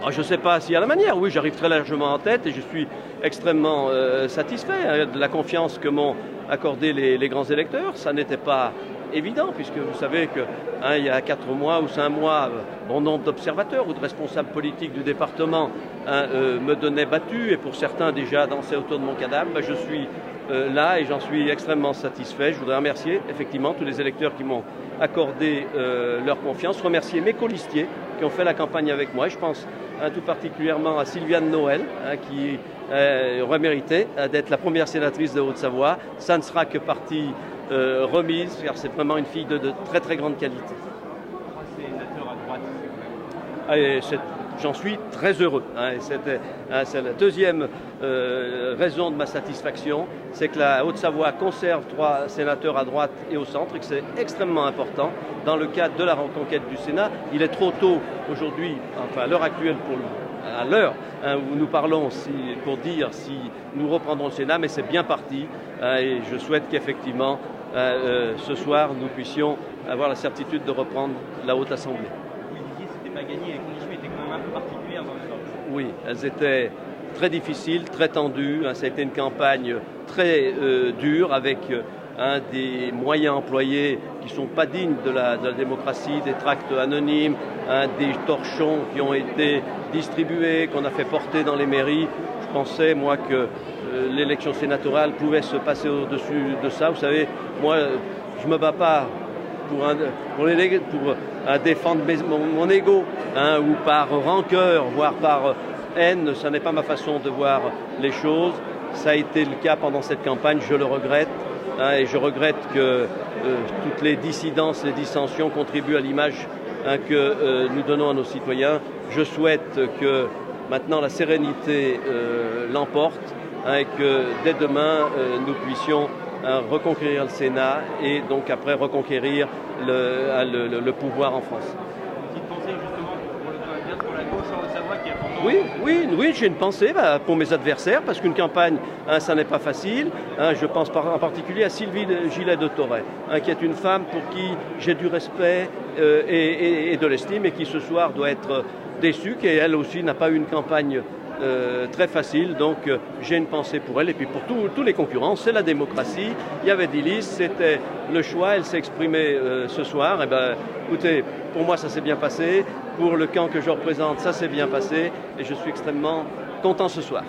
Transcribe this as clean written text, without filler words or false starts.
Je ne sais pas s'il y a la manière. Oui, j'arrive très largement en tête et je suis extrêmement satisfait de la confiance que m'ont accordé les grands électeurs. Ça n'était pas évident, puisque vous savez que il y a 4 mois ou 5 mois, bon nombre d'observateurs ou de responsables politiques du département me donnaient battu, et pour certains déjà dansaient autour de mon cadavre. Je suis là et j'en suis extrêmement satisfait. Je voudrais remercier effectivement tous les électeurs qui m'ont accordé leur confiance, remercier mes colistiers qui ont fait la campagne avec moi. Et je pense tout particulièrement à Sylviane Noël, qui aurait mérité d'être la première sénatrice de Haute-Savoie. Ça ne sera que partie remise, car c'est vraiment une fille de très très grande qualité. Sénateur à droite. J'en suis très heureux. C'est la deuxième raison de ma satisfaction, c'est que la Haute-Savoie conserve 3 sénateurs à droite et au centre, et que c'est extrêmement important dans le cadre de la reconquête du Sénat. Il est trop tôt aujourd'hui, enfin à l'heure actuelle, à l'heure où nous parlons pour dire si nous reprendrons le Sénat, mais c'est bien parti et je souhaite qu'effectivement ce soir nous puissions avoir la certitude de reprendre la Haute Assemblée. Oui, Didier, c'était pas gagné, les conditions étaient quand même un peu particulières dans le sort. Oui, elles étaient très difficiles, très tendues. Ça a été une campagne très dure avec des moyens employés qui ne sont pas dignes de la démocratie, des tracts anonymes, des torchons qui ont été distribués, qu'on a fait porter dans les mairies. Je pensais, moi, que l'élection sénatoriale pouvait se passer au-dessus de ça. Vous savez, moi, je ne me bats pas pour défendre mon ego, ou par rancœur, voire par haine. Ce n'est pas ma façon de voir les choses. Ça a été le cas pendant cette campagne, je le regrette. Et je regrette que toutes les dissidences, les dissensions contribuent à l'image que nous donnons à nos citoyens. Je souhaite que maintenant la sérénité l'emporte, et que dès demain nous puissions reconquérir le Sénat et donc après reconquérir le pouvoir en France. Une petite pensée justement pour la gauche en Haute-Savoie qui a pourtant... Oui, j'ai une pensée pour mes adversaires, parce qu'une campagne, ça n'est pas facile. Je pense en particulier à Sylvie Gillet de Toret, qui est une femme pour qui j'ai du respect et de l'estime, et qui ce soir doit être déçue, qui elle aussi n'a pas eu une campagne très facile, donc j'ai une pensée pour elle, et puis pour tous les concurrents. C'est la démocratie, il y avait des listes, c'était le choix, elle s'est exprimée ce soir. Écoutez, pour moi ça s'est bien passé, pour le camp que je représente ça s'est bien passé, et je suis extrêmement content ce soir.